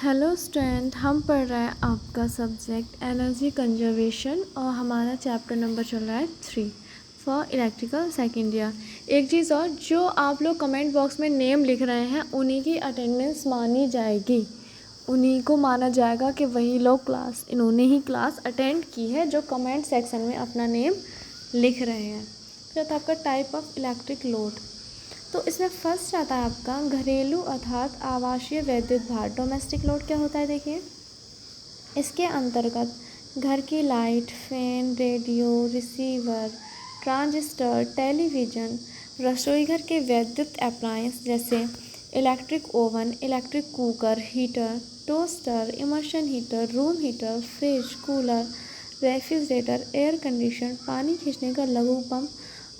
Hello student, हम पढ़ रहे हैं आपका सब्जेक्ट एनर्जी कंजर्वेशन और हमारा चैप्टर नंबर चल रहा है 3 फॉर इलेक्ट्रिकल सेकेंड ईयर। एक चीज़ और, जो आप लोग कमेंट बॉक्स में नेम लिख रहे हैं उन्हीं की अटेंडेंस मानी जाएगी, उन्हीं को माना जाएगा कि वही लोग इन्होंने ही क्लास अटेंड की है जो कमेंट सेक्शन में अपना नेम लिख रहे हैं। फिर आपका टाइप ऑफ इलेक्ट्रिक लोड, तो इसमें फर्स्ट आता है आपका घरेलू अर्थात आवासीय वैद्युत भार। डोमेस्टिक लोड क्या होता है देखिए, इसके अंतर्गत घर की light, fan, radio, receiver, transistor, television, रसोई घर के वैद्युत अप्लायंस जैसे electric oven, electric cooker, heater, toaster, immersion heater, room heater, fridge, cooler, refrigerator, air conditioner, पानी खींचने का लघु पंप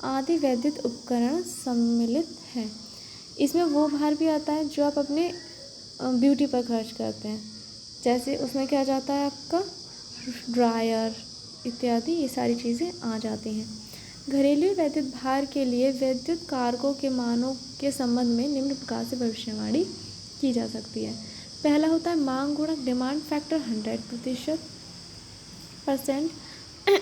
आदि वैद्युत उपकरण सम्मिलित हैं। इसमें वो भार भी आता है जो आप अपने ब्यूटी पर खर्च करते हैं, जैसे उसमें क्या जाता है आपका ड्रायर इत्यादि, ये सारी चीज़ें आ जाती हैं। घरेलू वैद्युत भार के लिए वैद्युत कारकों के मानों के संबंध में निम्न प्रकार से भविष्यवाणी की जा सकती है। पहला होता है मांग गुणक, डिमांड फैक्टर 100%,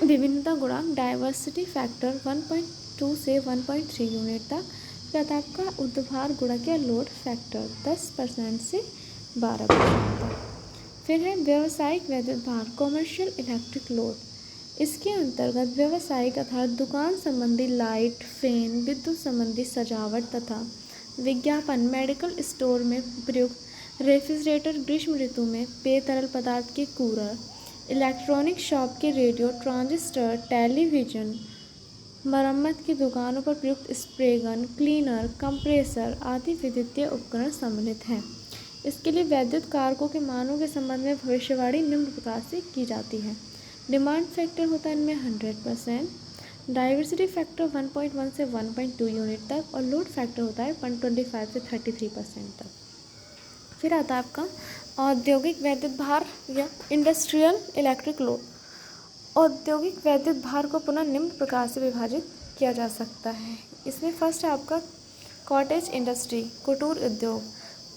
विभिन्नता गुणांक डाइवर्सिटी फैक्टर 1.2 से 1.3 यूनिट तक। फिर आपका ऊर्ध्वाधर गुणक या लोड फैक्टर 10% से 12% तक। फिर है व्यावसायिक वैद्युत भार, कॉमर्शियल इलेक्ट्रिक लोड। इसके अंतर्गत व्यावसायिक अर्थात दुकान संबंधी लाइट, फैन, विद्युत संबंधी सजावट तथा विज्ञापन, मेडिकल स्टोर में प्रयुक्त रेफ्रिजरेटर, ग्रीष्म ऋतु में पेय तरल पदार्थ के कूलर, इलेक्ट्रॉनिक शॉप के रेडियो, ट्रांजिस्टर, टेलीविज़न, मरम्मत की दुकानों पर प्रयुक्त स्प्रे गन, क्लीनर, कंप्रेसर आदि विद्युतीय उपकरण सम्मिलित हैं। इसके लिए वैद्युत कारकों के मानों के संबंध में भविष्यवाणी निम्न प्रकार से की जाती है। डिमांड फैक्टर होता है इनमें 100%, डाइवर्सिटी फैक्टर 1.1 से 1.2 यूनिट तक और लोड फैक्टर होता है 125 से 33% तक। फिर आता है आपका औद्योगिक वैद्युत भार या इंडस्ट्रियल इलेक्ट्रिक लोड। औद्योगिक वैद्युत भार को पुनः निम्न प्रकार से विभाजित किया जा सकता है। इसमें फर्स्ट है आपका कॉटेज इंडस्ट्री, कुटीर उद्योग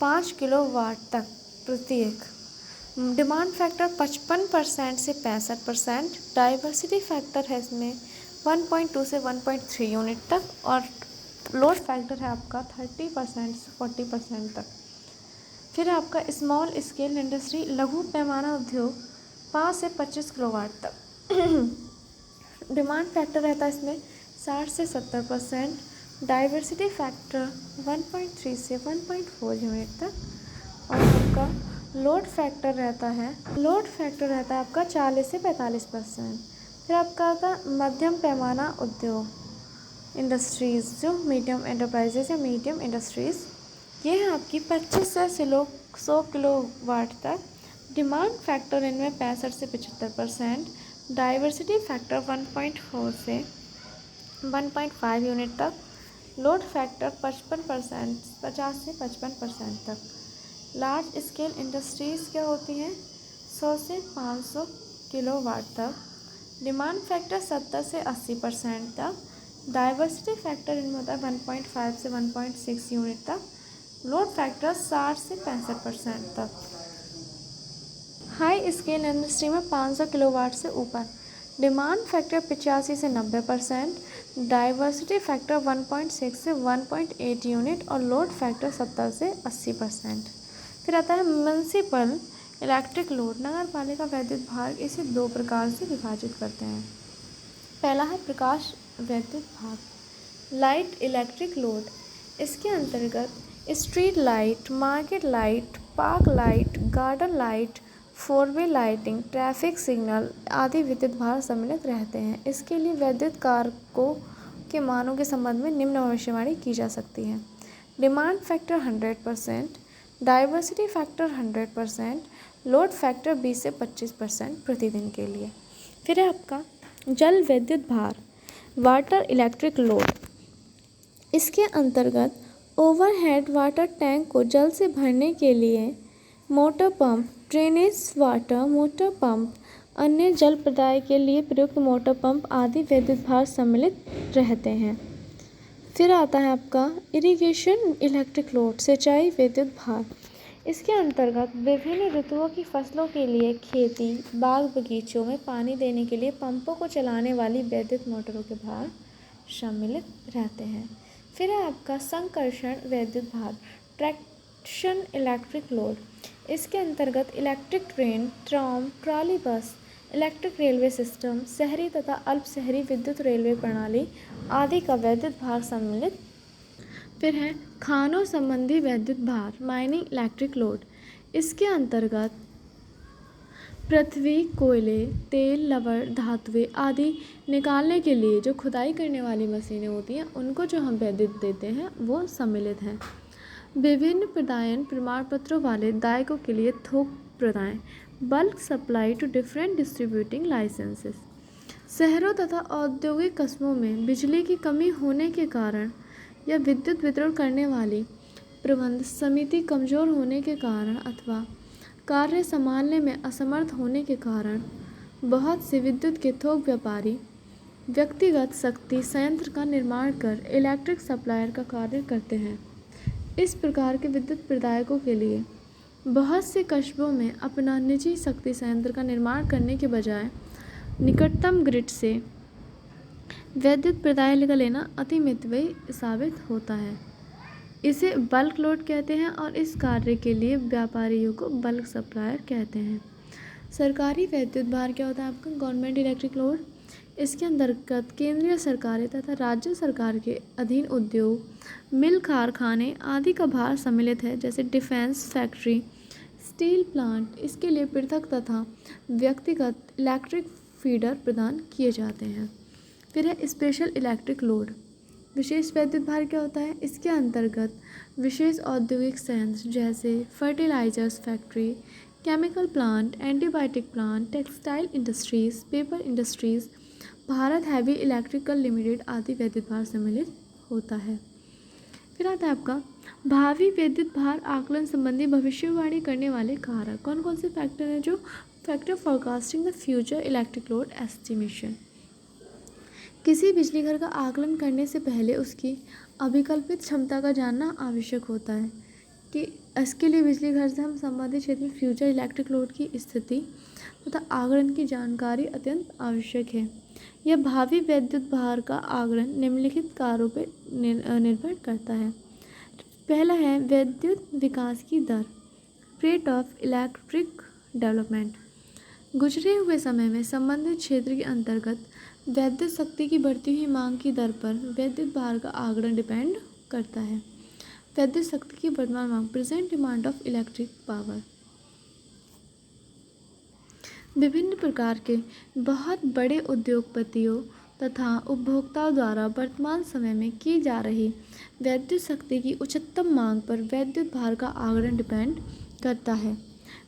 5 किलोवाट तक प्रत्येक। डिमांड फैक्टर 55% से 65%, डाइवर्सिटी फैक्टर है इसमें 1.2 से 1.3 यूनिट तक और लोड फैक्टर है आपका 30% से 40% तक। फिर आपका स्मॉल स्केल इंडस्ट्री, लघु पैमाना उद्योग 5 से 25 किलोवाट तक। डिमांड फैक्टर रहता है इसमें 60 से 70%, डाइवर्सिटी फैक्टर 1.3 से 1.4 यूनिट तक और आपका लोड फैक्टर रहता है आपका 40 से 45%। फिर आपका आता है मध्यम पैमाना उद्योग इंडस्ट्रीज़, जो मीडियम एंटरप्राइजेज या मीडियम इंडस्ट्रीज़, ये है आपकी 25 से 100 किलोवाट तक। डिमांड फैक्टर इनमें 65 से 75%, डाइवर्सिटी फैक्टर 1.4 से 1.5 यूनिट तक, लोड फैक्टर 55% 50 से 55% तक। लार्ज स्केल इंडस्ट्रीज़ क्या होती हैं 100 से 500 किलोवाट तक। डिमांड फैक्टर 70 से 80% तक, डाइवर्सिटी फैक्टर इनमें होता है 1.5 से 1.6 यूनिट तक, लोड फैक्टर 60 से 65% तक। हाई स्केल इंडस्ट्री में 500 किलोवाट से ऊपर, डिमांड फैक्टर 85 से 90%, डाइवर्सिटी फैक्टर 1.6 से 1.8 यूनिट और लोड फैक्टर 70 से 80%। फिर आता है म्युनिसिपल इलेक्ट्रिक लोड, नगर पालिका वैद्युत भार। इसे दो प्रकार से विभाजित करते हैं। पहला है प्रकाश वैद्युत भार, लाइट इलेक्ट्रिक लोड। इसके अंतर्गत street light, market light, park light, garden light, four way lighting, traffic signal आदि विद्युत भार सम्मिलित रहते हैं। इसके लिए वैद्युत कारकों के मानों के संबंध में निम्न भविष्यवाणी की जा सकती है। Demand factor 100%, diversity factor 100%, load factor 20 से 25% प्रतिदिन के लिए। फिर है आपका जल वैद्युत भार, वाटर इलेक्ट्रिक लोड। इसके अंतर्गत ओवरहेड वाटर टैंक को जल से भरने के लिए motor pump, drainage water motor pump, अन्य जल प्रदाय के लिए प्रयुक्त मोटर पंप आदि वैद्युत भार सम्मिलित रहते हैं। फिर आता है आपका इरिगेशन इलेक्ट्रिक लोड, सिंचाई वैद्युत भार। इसके अंतर्गत विभिन्न ऋतुओं की फसलों के लिए खेती, बाग बगीचों में पानी देने के लिए पंपों को चलाने वाली वैद्युत मोटरों के भार सम्मिलित रहते हैं। फिर है आपका संकर्षण वैद्युत भार, ट्रैक्शन इलेक्ट्रिक लोड। इसके अंतर्गत इलेक्ट्रिक ट्रेन, ट्राम, ट्रॉली बस, इलेक्ट्रिक रेलवे सिस्टम, शहरी तथा अल्प शहरी विद्युत रेलवे प्रणाली आदि का वैद्युत भार सम्मिलित। फिर है खानों संबंधी वैद्युत भार, माइनिंग इलेक्ट्रिक लोड। इसके अंतर्गत पृथ्वी, कोयले, तेल, लवण, धातुएं आदि निकालने के लिए जो खुदाई करने वाली मशीनें होती हैं उनको जो हम वैद्युत देते हैं वो सम्मिलित हैं। विभिन्न प्रदायन प्रमाण पत्रों वाले दायकों के लिए थोक प्रदाय, bulk supply to different distributing licences. शहरों तथा औद्योगिक कस्बों में बिजली की कमी होने के कारण या विद्युत वितरण करने वाली प्रबंध समिति कमजोर होने के कारण अथवा कार्य संभालने में असमर्थ होने के कारण बहुत से विद्युत के थोक व्यापारी व्यक्तिगत शक्ति संयंत्र का निर्माण कर इलेक्ट्रिक सप्लायर का कार्य करते हैं। इस प्रकार के विद्युत प्रदायकों के लिए बहुत से कस्बों में अपना निजी शक्ति संयंत्र का निर्माण करने के बजाय निकटतम ग्रिड से वैद्युत प्रदाय का लेना अति मितव्ययी साबित होता है। इसे बल्क लोड कहते हैं और इस कार्य के लिए व्यापारियों को बल्क सप्लायर कहते हैं। सरकारी वैद्युत भार क्या होता है आपका? Government electric load. इसके अंतर्गत केंद्रीय सरकारें तथा राज्य सरकार के अधीन उद्योग, मिल, कारखाने आदि का भार सम्मिलित है, जैसे डिफेंस फैक्ट्री, स्टील प्लांट। इसके लिए पृथक तथा व्यक्तिगत इलेक्ट्रिक फीडर प्रदान किए जाते हैं। फिर है स्पेशल इलेक्ट्रिक लोड। विशेष वैद्युत भार क्या होता है? इसके अंतर्गत विशेष औद्योगिक संयंत्र जैसे fertilisers factory, chemical plant, antibiotic plant, textile industries, paper industries, Bharat Heavy Electrical Limited आदि वैद्युत भार सम्मिलित होता है। फिर आता है आपका भावी वैद्युत भार आकलन संबंधी भविष्यवाणी करने वाले कारक। कौन कौन से फैक्टर हैं? जो factor forecasting the future electric load estimation. किसी बिजली घर का आकलन करने से पहले उसकी अभिकल्पित क्षमता का जानना आवश्यक होता है कि इसके लिए बिजली घर से हम संबंधित क्षेत्र में फ्यूचर इलेक्ट्रिक लोड की स्थिति तथा आकलन की जानकारी अत्यंत आवश्यक है। यह भावी वैद्युत भार का आकलन निम्नलिखित कार्यों पर निर्भर करता है। पहला है वैद्युत विकास की दर, रेट ऑफ इलेक्ट्रिक डेवलपमेंट। गुजरे हुए समय में संबंधित क्षेत्र के अंतर्गत वैद्युत शक्ति की बढ़ती हुई मांग की दर पर वैद्युत भार का आकलन डिपेंड करता है। वैद्युत शक्ति की वर्तमान मांग, present demand of electric power. विभिन्न प्रकार के बहुत बड़े उद्योगपतियों तथा उपभोक्ताओं द्वारा वर्तमान समय में की जा रही वैद्युत शक्ति की उच्चतम मांग पर वैद्युत भार का आकलन डिपेंड करता है।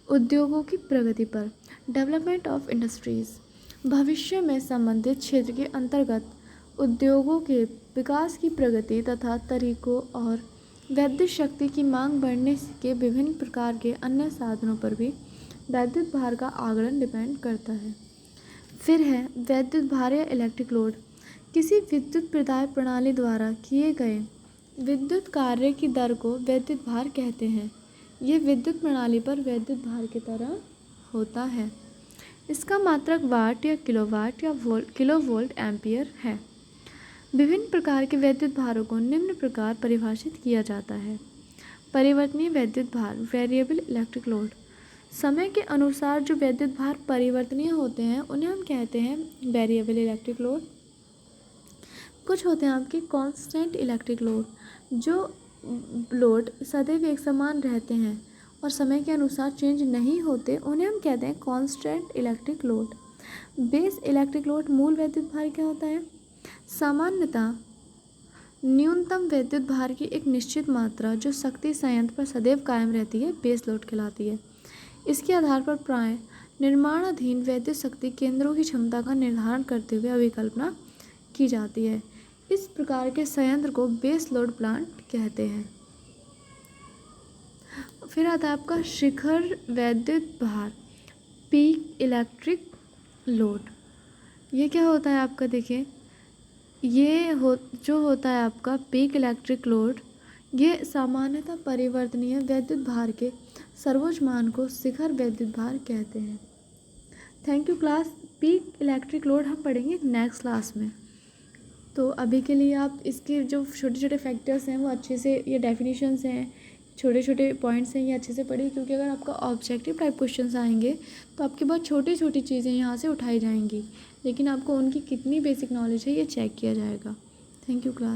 उद्योगों की प्रगति पर, डेवलपमेंट ऑफ इंडस्ट्रीज। भविष्य में संबंधित क्षेत्र के अंतर्गत उद्योगों के विकास की प्रगति तथा तरीकों और वैद्युत शक्ति की मांग बढ़ने के विभिन्न प्रकार के अन्य साधनों पर भी वैद्युत भार का आकलन डिपेंड करता है। फिर है वैद्युत भार या इलेक्ट्रिक लोड। किसी विद्युत प्रदाय प्रणाली द्वारा किए गए विद्युत कार्य की दर को वैद्युत भार कहते हैं। ये विद्युत प्रणाली पर वैद्युत भार की तरह होता है। इसका मात्रक वाट या किलोवाट या किलोवोल्ट एम्पियर है। विभिन्न प्रकार के वैद्युत भारों को निम्न प्रकार परिभाषित किया जाता है। परिवर्तनीय वैद्युत भार, वेरिएबल इलेक्ट्रिक लोड। समय के अनुसार जो वैद्युत भार परिवर्तनीय होते हैं उन्हें हम कहते हैं वेरिएबल इलेक्ट्रिक लोड। कुछ होते हैं आपके कांस्टेंट इलेक्ट्रिक लोड, जो लोड सदैव एक समान रहते हैं और समय के अनुसार चेंज नहीं होते, उन्हें हम कहते हैं constant electric load. Base electric load. मूल वैद्युत भार क्या होता है? सामान्यतः न्यूनतम वैद्युत भार की एक निश्चित मात्रा जो शक्ति संयंत्र पर सदैव कायम रहती है, बेस लोड कहलाती है। इसके आधार पर प्राय निर्माणाधीन वैद्युत शक्ति केंद्रों की क्षमता का निर्धारण करते हुए अभिकल्पना की जाती है। इस प्रकार के संयंत्र को बेस लोड प्लांट कहते हैं। फिर आता है आपका शिखर वैद्युत भार, पीक इलेक्ट्रिक लोड। ये क्या होता है आपका? देखिए जो होता है आपका पीक इलेक्ट्रिक लोड, ये सामान्यतः परिवर्तनीय वैद्युत भार के सर्वोच्च मान को शिखर वैद्युत भार कहते हैं। Thank you class. Peak electric load हम पढ़ेंगे नेक्स्ट क्लास में। तो अभी के लिए आप इसके जो छोटे छोटे फैक्टर्स हैं वो अच्छे से, ये डेफिनेशंस हैं, छोटे छोटे पॉइंट्स हैं, ये अच्छे से पढ़िए, क्योंकि अगर आपका ऑब्जेक्टिव टाइप क्वेश्चंस आएंगे तो आपकी बहुत छोटी छोटी चीज़ें यहाँ से उठाई जाएंगी, लेकिन आपको उनकी कितनी बेसिक नॉलेज है ये चेक किया जाएगा। Thank you class.